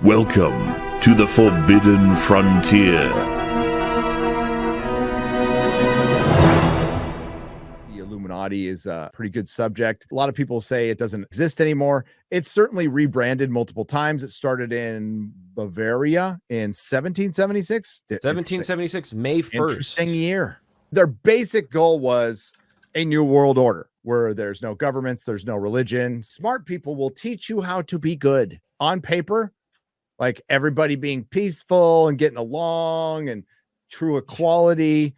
Welcome to the Forbidden Frontier. The Illuminati is a pretty good subject. A lot of people say it doesn't exist anymore. It's certainly rebranded multiple times. It started in Bavaria in 1776. 1776, May 1st. Interesting year. Their basic goal was a new world order where there's no governments, there's no religion. Smart people will teach you how to be good. On paper, like everybody being peaceful and getting along and true equality.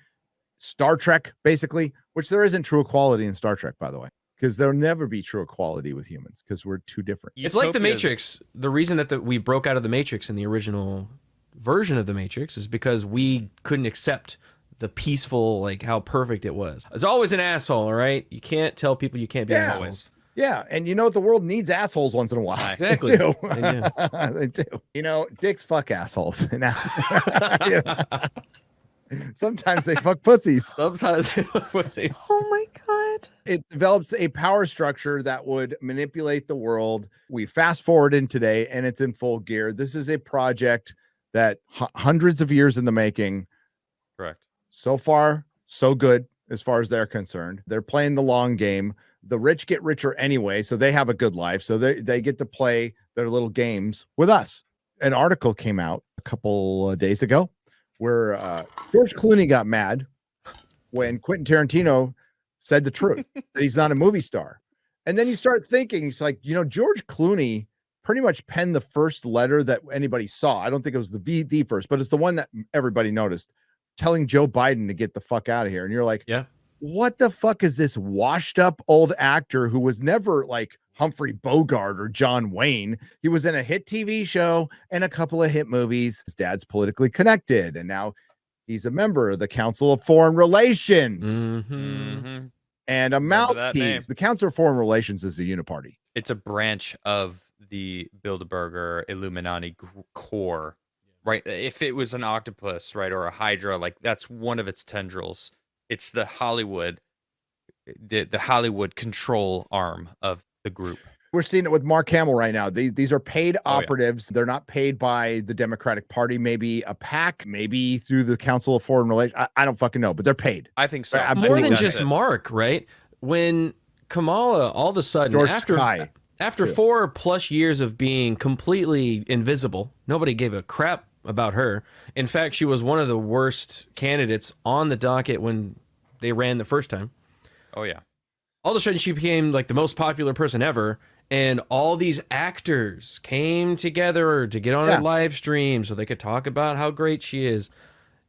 Star Trek, basically, which there isn't true equality in Star Trek, by the way, because there'll never be true equality with humans because we're too different. It's like the Matrix. The reason that we broke out of the Matrix in the original version of the Matrix is because we couldn't accept the peaceful, like how perfect it was. There's always an asshole, all right? You can't tell people you can't be assholes. Yeah, and you know the world needs assholes once in a while. Exactly. They do. They do. You know, dicks fuck assholes. Sometimes they fuck pussies. Sometimes they fuck pussies. Oh my God. It develops a power structure that would manipulate the world. We fast forward in today and it's in full gear. This is a project that hundreds of years in the making. Correct. So far, so good as far as they're concerned. They're playing the long game. The rich get richer anyway, so they have a good life. So they get to play their little games with us. An article came out a couple of days ago where George Clooney got mad when Quentin Tarantino said the truth, that he's not a movie star. And then you start thinking, it's like, you know, George Clooney pretty much penned the first letter that anybody saw. I don't think it was the first, but it's the one that everybody noticed, telling Joe Biden to get the fuck out of here. And you're like, yeah, what the fuck is this washed up old actor who was never like Humphrey Bogart or John Wayne? He was in a hit TV show and a couple of hit movies. His dad's politically connected, and now he's a member of the Council of Foreign Relations and a mouthpiece. The Council of Foreign Relations is a uniparty. It's a branch of the Bilderberger Illuminati core, right? If it was an octopus, right, or a hydra, like that's one of its tendrils. It's the Hollywood control arm of the group. We're seeing it with Mark Hamill right now. These are paid operatives. They're not paid by the Democratic Party, maybe a PAC, maybe through the Council of Foreign Relations. I don't fucking know, but they're paid. I think so. More than just Mark, right? When Kamala, all of a sudden, after 4+ years of being completely invisible, nobody gave a crap about her. In fact, she was one of the worst candidates on the docket when they ran the first time. Oh, yeah. All of a sudden, she became like the most popular person ever. And all these actors came together to get on a live stream so they could talk about how great she is.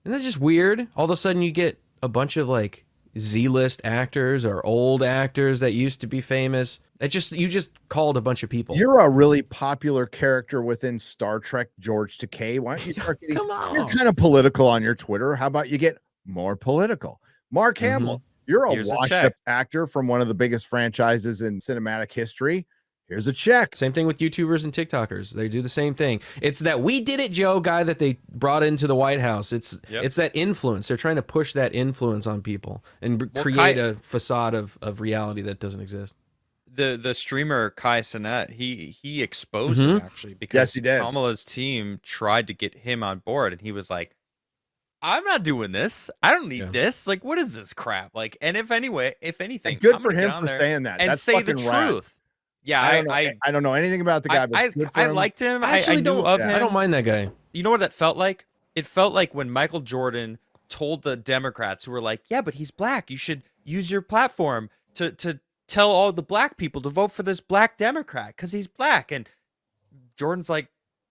And that's just weird. All of a sudden, you get a bunch of like Z-list actors or old actors that used to be famous. You just called a bunch of people. You're a really popular character within Star Trek, George Takei. Why don't you start getting Come on. You're kind of political on your Twitter. How about you get more political? Mark Hamill, you're a washed-up actor from one of the biggest franchises in cinematic history. Here's a check. Same thing with YouTubers and TikTokers. They do the same thing. It's that "we did it, Joe" guy that they brought into the White House. It's that influence. They're trying to push that influence on people and create a facade of reality that doesn't exist. The streamer Kai Cenat, he exposed him actually because he did. Kamala's team tried to get him on board, and he was like, "I'm not doing this. I don't need this. Like, what is this crap? Like, and if anything, and good for him for saying that and that's say the rad. Truth." Yeah, I don't know anything about the guy, but I liked him. I actually knew of him. I don't mind that guy. You know what that felt like? It felt like when Michael Jordan told the Democrats who were like, "Yeah, but he's black. You should use your platform to tell all the black people to vote for this black Democrat because he's black." And Jordan's like,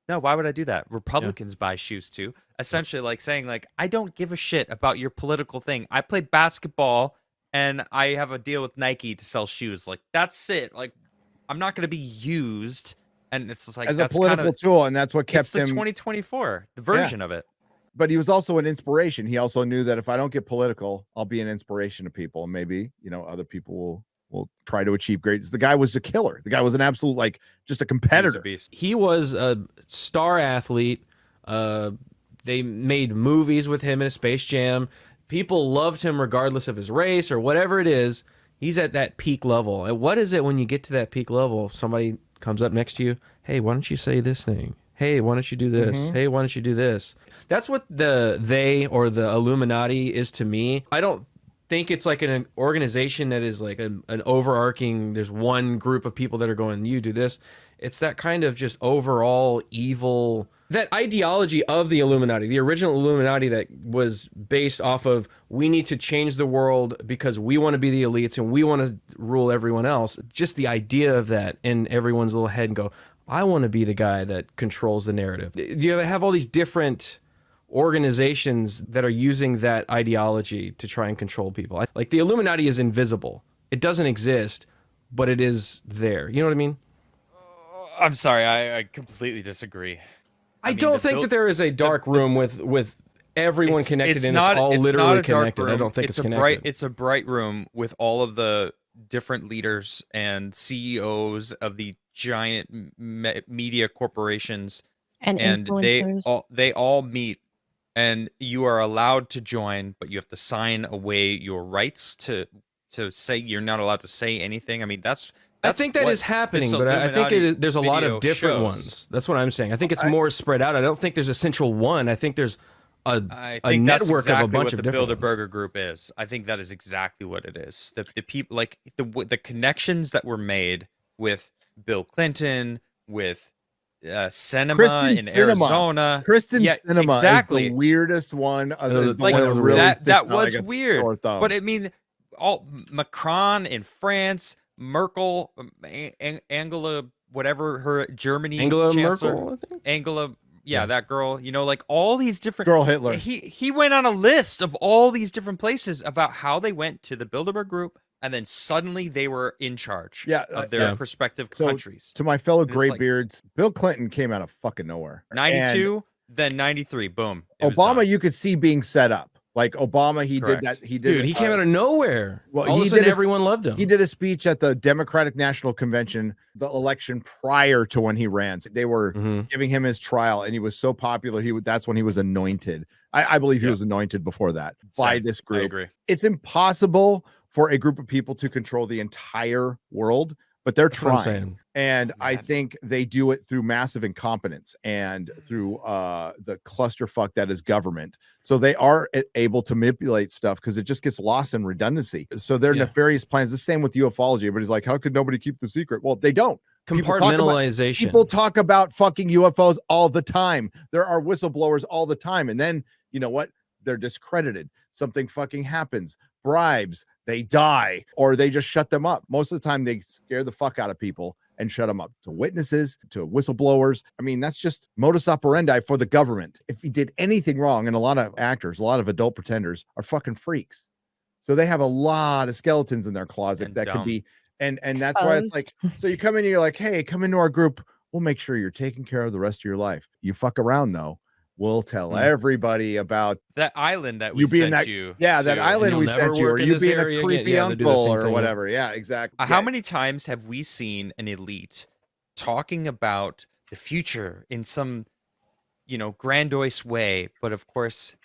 "No, why would I do that? Republicans buy shoes too." Essentially, like saying, like, I don't give a shit about your political thing. I play basketball and I have a deal with Nike to sell shoes. Like, that's it. Like, I'm not going to be used, and it's just like as a political tool, and that's what kept him. 2024, the version of it. But he was also an inspiration. He also knew that if I don't get political, I'll be an inspiration to people, and maybe other people will try to achieve greatness. The guy was a killer. The guy was an absolute just a competitor. He was a star athlete. They made movies with him in a Space Jam. People loved him regardless of his race or whatever it is. He's at that peak level. And what is it when you get to that peak level? Somebody comes up next to you. Hey, why don't you say this thing? Hey, why don't you do this? Hey, why don't you do this? That's what they or the Illuminati is to me. I don't think it's like an organization that is like an overarching, there's one group of people that are going, you do this. It's that kind of just overall evil, that ideology of the Illuminati, the original Illuminati that was based off of, we need to change the world because we want to be the elites and we want to rule everyone else. Just the idea of that in everyone's little head and go, I want to be the guy that controls the narrative. You have all these different organizations that are using that ideology to try and control people. Like the Illuminati is invisible. It doesn't exist, but it is there. You know what I mean? I'm sorry, I completely disagree. I don't think that there is a dark room with everyone connected and not, it's all it's literally not a dark connected. room. I don't think it's connected. It's a bright room with all of the different leaders and CEOs of the giant media corporations, and influencers. they all meet, and you are allowed to join, but you have to sign away your rights to say you're not allowed to say anything. I mean, I think that is happening, but I think there's a lot of different ones. That's what I'm saying. I think it's more spread out. I don't think there's a central one. I think there's a network of a bunch of different ones. The Bilderberger Group is. I think that is exactly what it is. The people, like the connections that were made with Bill Clinton, with Sinema in Arizona. Kristen Sinema exactly. is the weirdest one. That was weird. But I mean, all Macron in France, Merkel, Angela, whatever her Germany chancellor, Merkel, I think. Angela, that girl. You know, like all these different girl Hitler. He went on a list of all these different places about how they went to the Bilderberg Group, and then suddenly they were in charge of their respective countries. To my fellow graybeards, Bill Clinton came out of fucking nowhere. 92, then 93, boom. Obama, you could see being set up. Like Obama, he Correct. did that. He did. Dude, he came out of nowhere. Well, all of a sudden, everyone loved him. He did a speech at the Democratic National Convention, the election prior to when he ran. They were giving him his trial, and he was so popular. That's when he was anointed. I believe he was anointed before that by this group. I agree. It's impossible for a group of people to control the entire world, but they're trying. And I think they do it through massive incompetence and through the clusterfuck that is government. So they are able to manipulate stuff because it just gets lost in redundancy. So their nefarious plans, the same with ufology. Everybody's like, how could nobody keep the secret? Well, they don't. Compartmentalization. People talk about fucking UFOs all the time. There are whistleblowers all the time. And then, you know what? They're discredited. Something fucking happens. Bribes. They die. Or they just shut them up. Most of the time, they scare the fuck out of people and shut them up, to witnesses, to whistleblowers. I mean, that's just modus operandi for the government. If he did anything wrong, and a lot of actors, a lot of adult pretenders are fucking freaks. So they have a lot of skeletons in their closet and that could be, and that's why it's like, so you come in and you're like, hey, come into our group. We'll make sure you're taken care of the rest of your life. You fuck around though. We'll tell everybody about that island that we sent you. Yeah, that island we sent you, or you being a creepy uncle or whatever. Yeah, exactly. How many times have we seen an elite talking about the future in some, grandiose way? But of course,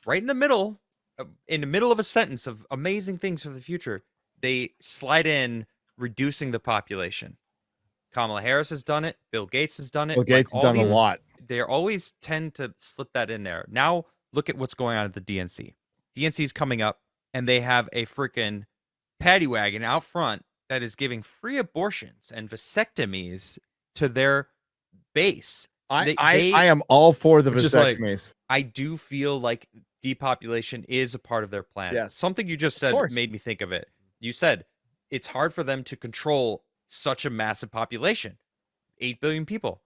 right in the middle of a sentence of amazing things for the future, they slide in reducing the population. Kamala Harris has done it. Bill Gates has done it. Bill Gates has done a lot. They always tend to slip that in there. Now, look at what's going on at the DNC. DNC is coming up, and they have a freaking paddy wagon out front that is giving free abortions and vasectomies to their base. I am all for the vasectomies. I do feel like depopulation is a part of their plan. Yes. Something you just said made me think of it. You said it's hard for them to control such a massive population, 8 billion people.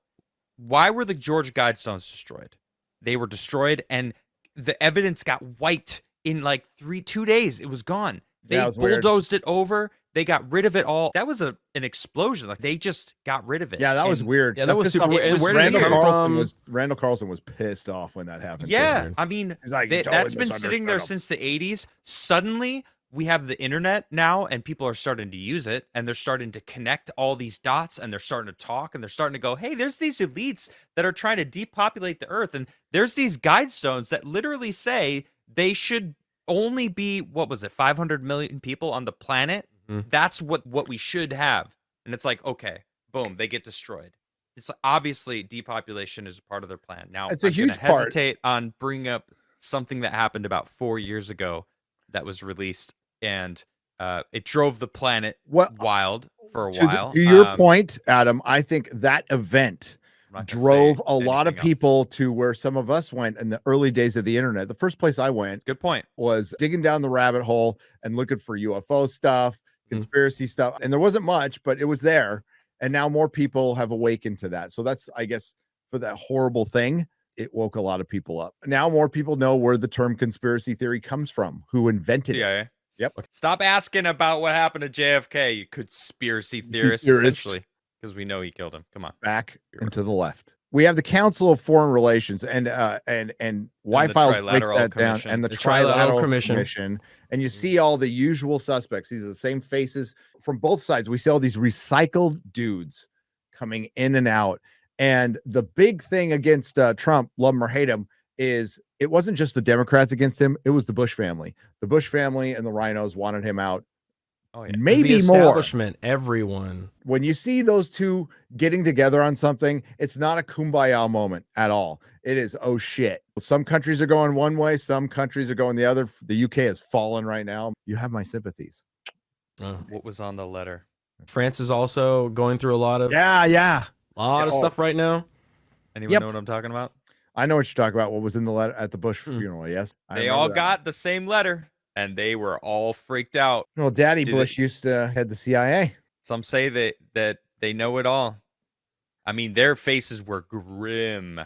Why were the Georgia Guidestones destroyed? They were destroyed, and the evidence got wiped in like 2 days. It was gone. They bulldozed it over. They got rid of it all. That was an explosion. Like they just got rid of it. Yeah, that was weird. Yeah, that was super weird. Randall Carlson was pissed off when that happened. Yeah, I mean, that's been sitting there since the 80s. Suddenly, we have the internet now, and people are starting to use it, and they're starting to connect all these dots, and they're starting to talk, and they're starting to go, hey, there's these elites that are trying to depopulate the earth, and there's these guidestones that literally say they should only be, 500 million people on the planet? That's what we should have. And it's like, okay, boom, they get destroyed. it's obviously depopulation is a part of their plan. Now, It's a I'm going huge to part. hesitate on bringing up something that happened about 4 years ago that was released, and it drove the planet wild for a while. To your point, Adam, I think that event drove a lot of people to where some of us went in the early days of the internet. The first place I went, good point, was digging down the rabbit hole and looking for UFO stuff, conspiracy stuff, and there wasn't much, but it was there. And now more people have awakened to that. So that's, I guess, for that horrible thing, it woke a lot of people up. Now more people know where the term conspiracy theory comes from, who invented it. Yep. Stop asking about what happened to JFK, you conspiracy theorist, essentially, because we know he killed him. Come on. Back and to the left. We have the Council of Foreign Relations and Y-Files breaks that down, and the Trilateral Commission. And you see all the usual suspects. These are the same faces from both sides. We see all these recycled dudes coming in and out. And the big thing against Trump, love him or hate him, is it wasn't just the Democrats against him. It was the Bush family. The Bush family and the Rhinos wanted him out. Oh, yeah. Maybe the more. Establishment, everyone. When you see those two getting together on something, it's not a kumbaya moment at all. It is, oh shit. Some countries are going one way, some countries are going the other. The UK has fallen right now. You have my sympathies. What was on the letter? France is also going through a lot of stuff right now. Anyone know what I'm talking about? I know what you're talking about. What was in the letter at the Bush funeral? Yes, they all got the same letter. And they were all freaked out. Well, Daddy Bush used to head the CIA. Some say that they know it all. I mean, their faces were grim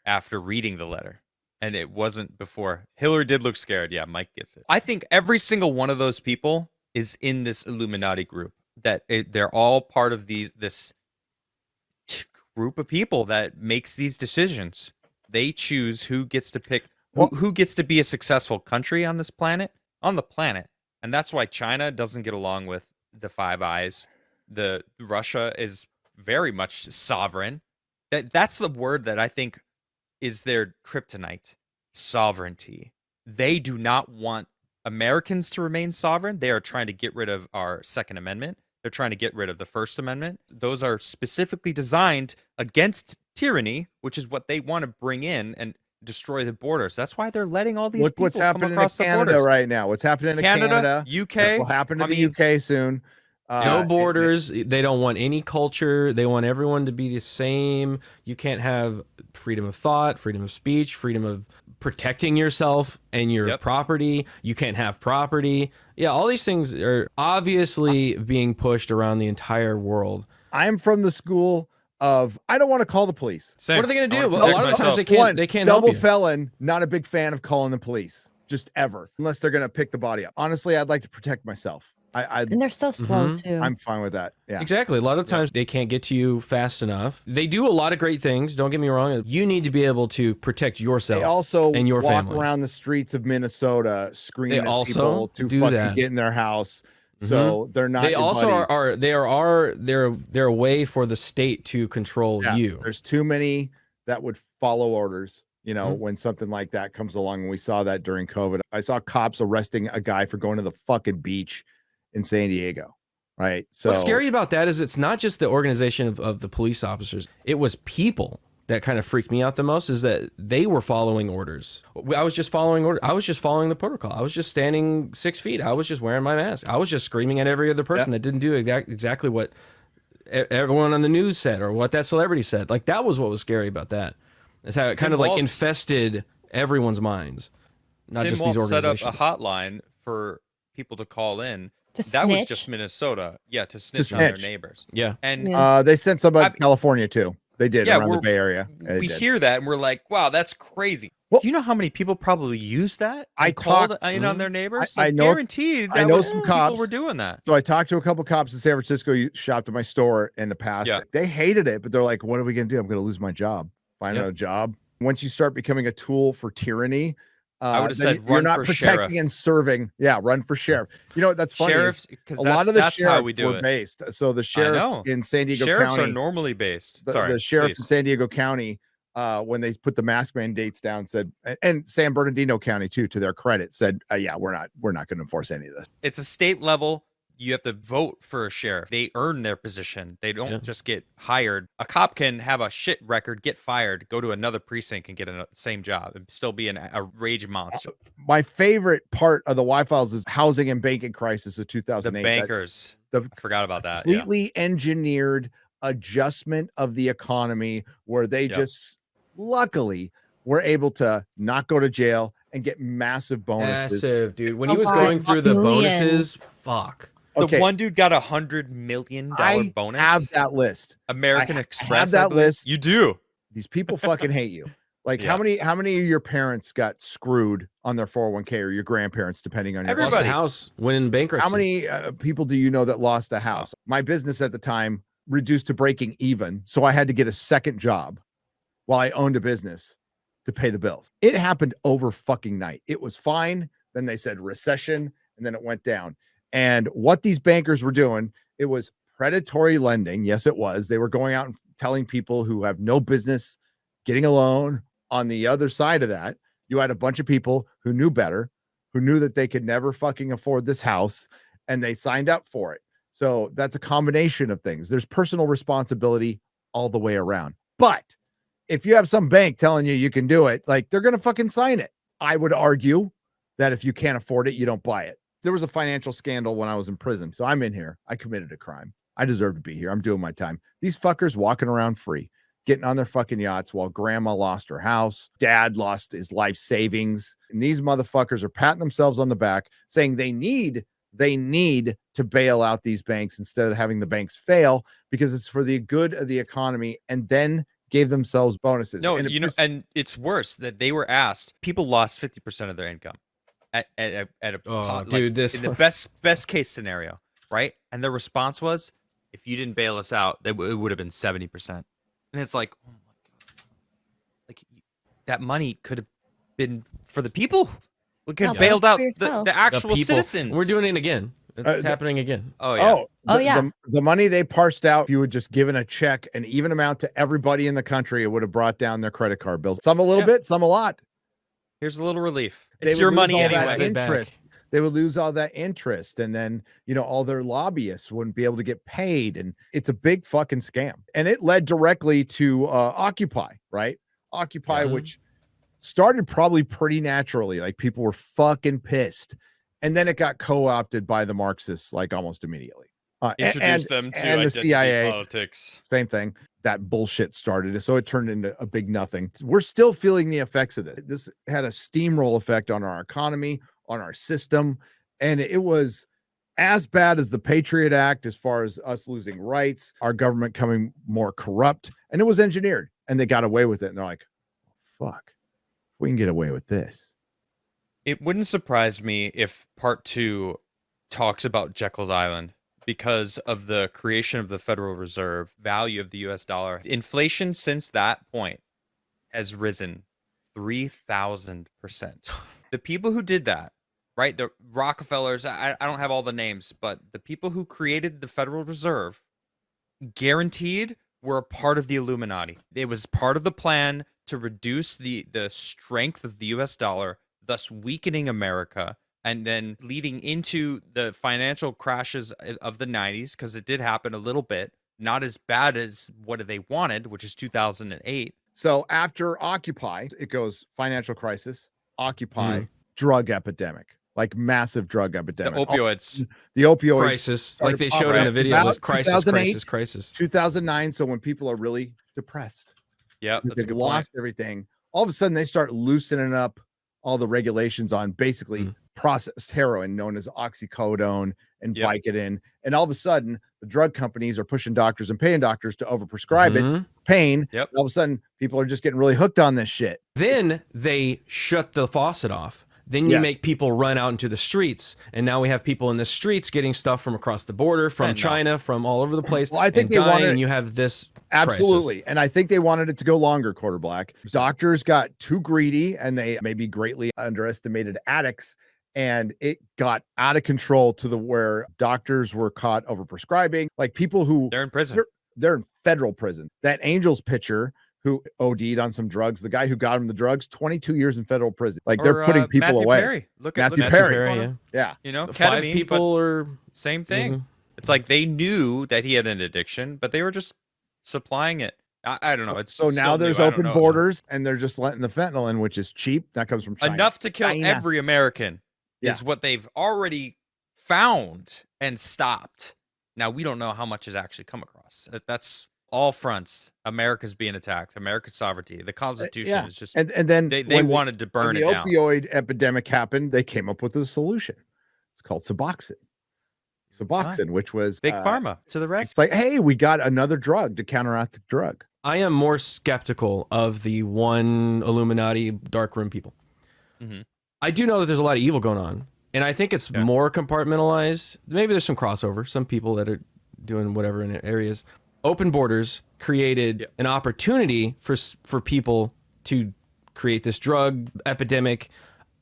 after reading the letter. And it wasn't before. Hillary did look scared. Yeah, Mike gets it. I think every single one of those people is in this Illuminati group. They're all part of this group of people that makes these decisions. They choose who gets to pick who gets to be a successful country on this planet, and that's why China doesn't get along with the Five Eyes. The Russia is very much sovereign. That's the word that I think is their kryptonite: sovereignty. They do not want Americans to remain sovereign. They are trying to get rid of our Second Amendment. They're trying to get rid of the First Amendment. Those are specifically designed against tyranny, which is what they want to bring in and destroy the borders. That's why they're letting all these people come across the borders. What's happening in Canada right now? What's happening in Canada? UK. This will happen to the UK soon. No borders. They don't want any culture. They want everyone to be the same. You can't have freedom of thought, freedom of speech, freedom of protecting yourself and your property. You can't have property. Yeah, all these things are obviously being pushed around the entire world. I'm from the school of I don't want to call the police. Same. What are they going to do? A lot of the times they can't help double you. felon, not a big fan of calling the police, just ever, unless they're going to pick the body up. Honestly, I'd like to protect myself. And they're so slow too. I'm fine with that. Yeah, exactly. A lot of times they can't get to you fast enough. They do a lot of great things. Don't get me wrong. You need to be able to protect yourself. They also and your walk family around the streets of Minnesota screaming at people to fucking get in their house. So they're not. They also they're a way for the state to control you. There's too many that would follow orders. You know, when something like that comes along, and we saw that during COVID. I saw cops arresting a guy for going to the fucking beach in San Diego. Right. So what's scary about that is it's not just the organization of the police officers. It was people that kind of freaked me out the most, is that they were following orders. I was just following orders. I was just following the protocol. I was just standing 6 feet. I was just wearing my mask. I was just screaming at every other person that didn't do exactly what everyone on the news said or what that celebrity said. Like, that was what was scary about that. Is how it kind of like infested everyone's minds, not just these organizations. Set up a hotline for people to call in. That was just Minnesota. Yeah, to snitch on their neighbors. Yeah. And they sent some about California too. They did around the Bay Area. We hear that and we're like, wow, that's crazy. Well, do you know how many people probably use that? I called in on their neighbors. I know, guaranteed. I know some cops people were doing that. So I talked to a couple cops in San Francisco. You shopped at my store in the past. Yeah. They hated it, but they're like, "What are we gonna do? I'm gonna lose my job. Find another job." Once you start becoming a tool for tyranny, I would have said you're not protecting sheriff. And serving. Yeah, run for sheriff. You know what? That's funny. Sheriffs, because a lot of the sheriffs we do were based. So the sheriffs in San Diego County. Sheriffs are normally based. The sheriff in San Diego County, when they put the mask mandates down, said, and San Bernardino County too, to their credit, said, "Yeah, we're not going to enforce any of this." It's a state level. you have to vote for a sheriff. They earn their position. They don't just get hired. A cop can have a shit record, get fired, go to another precinct and get the same job and still be a rage monster. My favorite part of the Y-Files is housing and banking crisis of 2008. The bankers. I forgot about that. Completely engineered adjustment of the economy where they just luckily were able to not go to jail and get massive bonuses. Massive, dude. When he was going through the bonuses, fuck. The one dude got $100 million bonus. I have that list. American Express. Have that list. You do. These people fucking hate you. Like how many of your parents got screwed on their 401k or your grandparents, depending on your Everybody. Lost a house, went in bankruptcy. How many people do you know that lost a house? My business at the time reduced to breaking even, so I had to get a second job while I owned a business to pay the bills. It happened over fucking night. It was fine. Then they said recession, and then it went down. And what these bankers were doing, it was predatory lending. Yes, it was. They were going out and telling people who have no business getting a loan. On the other side of that, you had a bunch of people who knew better, who knew that they could never fucking afford this house, and they signed up for it. So that's a combination of things. There's personal responsibility all the way around. But if you have some bank telling you you can do it, like they're going to fucking sign it. I would argue that if you can't afford it, you don't buy it. There was a financial scandal when I was in prison. So I'm in here. I committed a crime. I deserve to be here. I'm doing my time. These fuckers walking around free, getting on their fucking yachts while grandma lost her house. Dad lost his life savings. And these motherfuckers are patting themselves on the back saying they need to bail out these banks instead of having the banks fail because it's for the good of the economy, and then gave themselves bonuses. No, and it's worse that they were asked. People lost 50% of their income at a dude, in the best case scenario, right? And their response was, if you didn't bail us out, it would have been 70%. And it's like, oh my god, like that money could have been for the people. We could have bailed out the actual citizens. We're doing it again. It's happening again. Oh yeah. The money they parsed out, if you would just given a check, an even amount to everybody in the country, it would have brought down their credit card bills. Some a little bit, some a lot. Here's a little relief. It's your money anyway. They would lose all that interest, and then all their lobbyists wouldn't be able to get paid, and it's a big fucking scam. And it led directly to Occupy, right? Occupy, which started probably pretty naturally, like people were fucking pissed. And then it got co-opted by the Marxists like almost immediately. Introduced them to and the CIA politics. Same thing. That bullshit started. So it turned into a big nothing. We're still feeling the effects of this. This had a steamroll effect on our economy, on our system. And it was as bad as the Patriot Act as far as us losing rights, our government coming more corrupt. And it was engineered. And they got away with it. And they're like, fuck, we can get away with this. It wouldn't surprise me if part 2 talks about Jekyll Island because of the creation of the Federal Reserve, value of the US dollar. Inflation since that point has risen 3,000%. The people who did that, right? The Rockefellers, I don't have all the names, but the people who created the Federal Reserve guaranteed were a part of the Illuminati. It was part of the plan to reduce the strength of the US dollar, thus weakening America, and then leading into the financial crashes of the 90s, because it did happen a little bit, not as bad as what they wanted, which is 2008. So after Occupy, it goes financial crisis, Occupy, drug epidemic, like massive drug epidemic. The opioids. The opioid crisis, like they showed in the video, was crisis. 2009, so when people are really depressed. Yeah, they've lost everything. All of a sudden, they start loosening up all the regulations on basically processed heroin known as oxycodone and Vicodin. And all of a sudden, the drug companies are pushing doctors and paying doctors to overprescribe it, pain. Yep. All of a sudden, people are just getting really hooked on this shit. Then they shut the faucet off. Then you make people run out into the streets. And now we have people in the streets getting stuff from across the border, from China, from all over the place. Well, I think they wanted, and you have this absolutely crisis. And I think they wanted it to go longer, Quarter Black. Doctors got too greedy, and they maybe greatly underestimated addicts, and it got out of control to the where doctors were caught overprescribing. Like people who they're in prison. They're in federal prison. That Angels pitcher who OD'd on some drugs. The guy who got him the drugs, 22 years in federal prison. Like they're putting people Matthew away. Perry. Look Matthew at Perry. Yeah. You know, 5 ketamine, people but or same thing. It's like they knew that he had an addiction, but they were just supplying it. I don't know. It's so now there's open borders, and they're just letting the fentanyl in, which is cheap. That comes from China. Enough to kill every American is what they've already found and stopped. Now we don't know how much has actually come across. That's all fronts. America's being attacked. America's sovereignty. The Constitution is just. And then they wanted to burn it down. The opioid epidemic happened. They came up with a solution. It's called Suboxone, which was big pharma to the rest. It's like, hey, we got another drug to counteract the drug. I am more skeptical of the one Illuminati darkroom people. I do know that there's a lot of evil going on, and I think it's more compartmentalized. Maybe there's some crossover. Some people that are doing whatever in areas. Open borders created an opportunity for people to create this drug epidemic.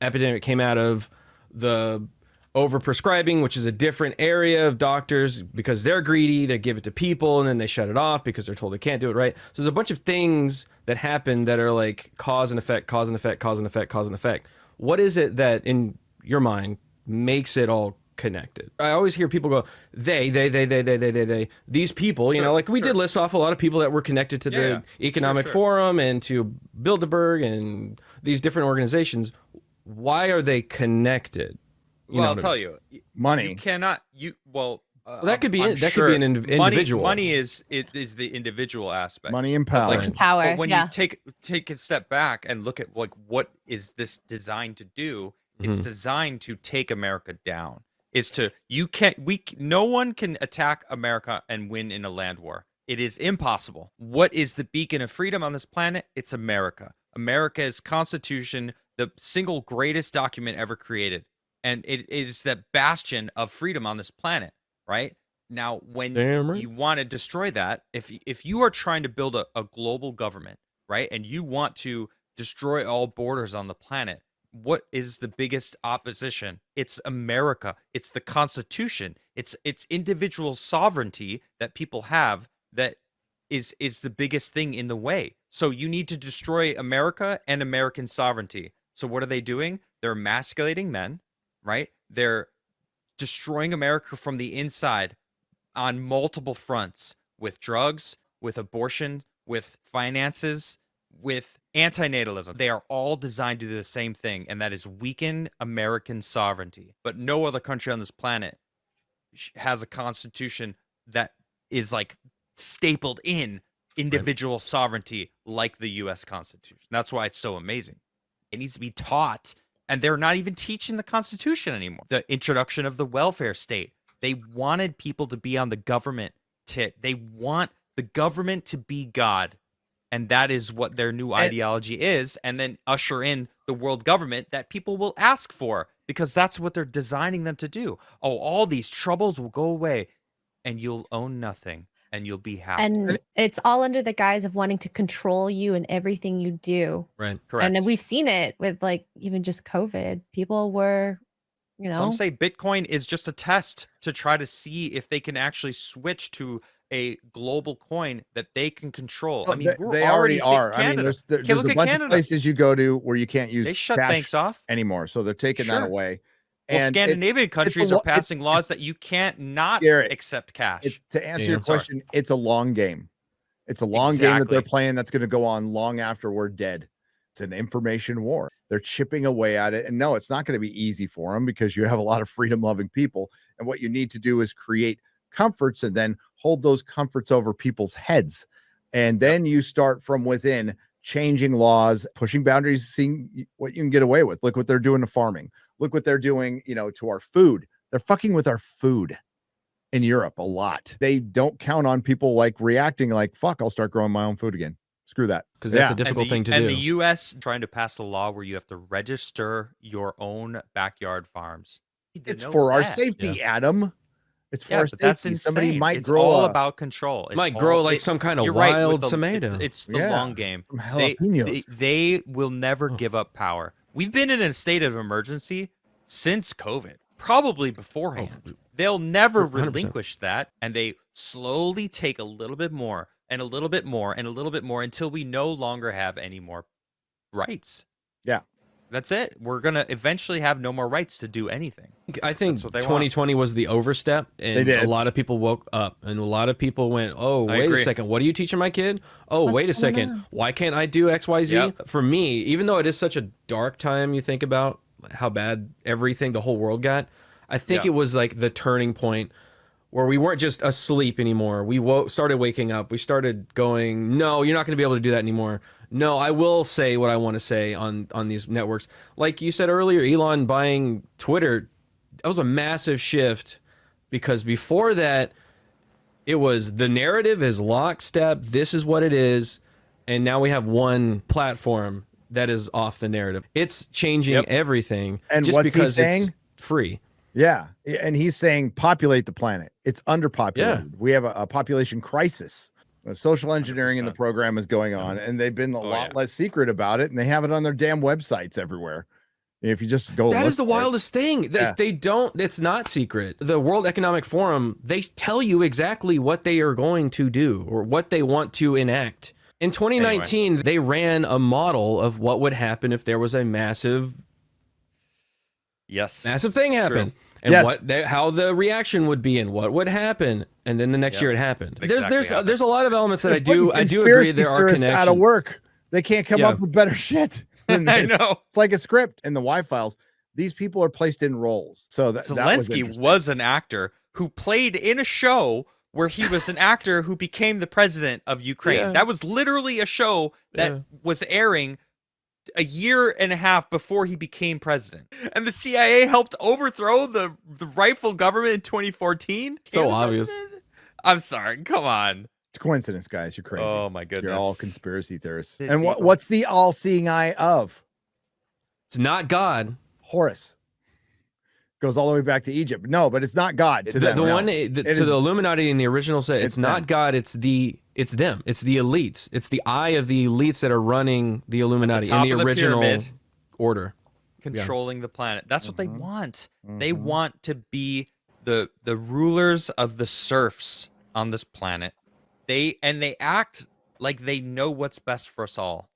Epidemic came out of the overprescribing, which is a different area of doctors because they're greedy. They give it to people and then they shut it off because they're told they can't do it right. So there's a bunch of things that happen that are like cause and effect, cause and effect, cause and effect, cause and effect. What is it that in your mind makes it all connected? I always hear people go, they, these people, you know, like we did list off a lot of people that were connected to the Economic Forum and to Bilderberg and these different organizations. Why are they connected? I'll tell you, money. You cannot. That could be an individual. Money is the individual aspect. Money and power. But when you take a step back and look at like what is this designed to do? It's designed to take America down. No one can attack America and win in a land war. It is impossible. What is the beacon of freedom on this planet? It's America. America's Constitution, the single greatest document ever created. And it is that bastion of freedom on this planet, right? Now, when you want to destroy that, if you are trying to build a global government, right, and you want to destroy all borders on the planet, what is the biggest opposition? It's America. It's the Constitution. It's individual sovereignty that people have that is the biggest thing in the way. So you need to destroy America and American sovereignty. So what are they doing? They're emasculating men. Right? They're destroying America from the inside on multiple fronts with drugs, with abortion, with finances, with antinatalism. They are all designed to do the same thing, and that is weaken American sovereignty. But no other country on this planet has a constitution that is like stapled in individual sovereignty like the U.S. Constitution. That's why it's so amazing. It needs to be taught. And they're not even teaching the Constitution anymore. The introduction of the welfare state. They wanted people to be on the government tit. They want the government to be God. And that is what their new ideology is. And then usher in the world government that people will ask for because that's what they're designing them to do. Oh, all these troubles will go away and you'll own nothing. And you'll be happy. And it's all under the guise of wanting to control you and everything you do. Right. Correct. And we've seen it with like even just COVID. People were, you know. Some say Bitcoin is just a test to try to see if they can actually switch to a global coin that they can control. Well, I mean, they already are. Canada. I mean, there's a bunch of places you go to where you can't use they shut cash banks off anymore. So they're taking that away. Well, and Scandinavian countries are passing laws that you can't not accept cash. To answer your question, it's a long game. It's a long game that they're playing that's going to go on long after we're dead. It's an information war. They're chipping away at it. And no, it's not going to be easy for them because you have a lot of freedom-loving people. And what you need to do is create comforts and then hold those comforts over people's heads. And then you start from within changing laws, pushing boundaries, seeing what you can get away with. Look what they're doing to farming. Look what they're doing, to our food. They're fucking with our food in Europe a lot. They don't count on people like reacting like, fuck, I'll start growing my own food again. Screw that. Because that's a difficult thing to do. And the U.S. trying to pass a law where you have to register your own backyard farms. It's for our safety, Adam. It's for our safety. That's insane. Somebody might it's grow all about control. Might grow like some kind of wild tomato. It's the long game. They will never give up power. We've been in a state of emergency since COVID, probably beforehand. They'll never 100%. relinquish that, and they slowly take a little bit more. and a little bit more and a little bit more until we no longer have any more rights. Yeah. That's it. We're going to eventually have no more rights to do anything. I think That's what they 2020 was the overstep, and a lot of people woke up, and a lot of people went, "Oh, wait a second, what are you teaching my kid? Oh, wait a second, why can't I do XYZ?" Yep. For me, even though it is such a dark time, you think about how bad everything, the whole world got. I think it was like the turning point where we weren't just asleep anymore. We started waking up. We started going, "No, you're not going to be able to do that anymore. No, I will say what I want to say on these networks." Like you said earlier, Elon buying Twitter, that was a massive shift, because before that, it was the narrative is lockstep. This is what it is. And now we have one platform that is off the narrative. It's changing everything. And just what's because he saying? it's free. Yeah. And he's saying populate the planet. It's underpopulated. Yeah. We have a population crisis. Social engineering 100%. in the program is going on, and they've been a lot less secret about it, and they have it on their damn websites everywhere. If you just go, that is the wildest thing. They don't. It's not secret. The World Economic Forum, they tell you exactly what they are going to do or what they want to enact. In 2019, they ran a model of what would happen if there was a massive thing happen. And how the reaction would be and what would happen, and then the next year it happened. Exactly There's a lot of elements that I do agree there are connections. Out of work, they can't come up with better shit. I know, it's like a script in the Y files. These people are placed in roles. So Zelensky was an actor who played in a show where he was an actor who became the president of Ukraine. Yeah. That was literally a show that was airing a year and a half before he became president. And the CIA helped overthrow the rightful government in 2014. So obvious. I'm sorry. Come on. It's coincidence, guys. You're crazy. Oh my goodness. You're all conspiracy theorists. And what's the all-seeing eye of? It's not God. Horus. Goes all the way back to Egypt. No, but it's not God. To the them, one no. to the Illuminati in the original set, it's not them. God. It's them. It's the elites. It's the eye of the elites that are running the Illuminati in the original pyramid, order, controlling the planet. That's what they want. They want to be the rulers of the serfs on this planet. They act like they know what's best for us all.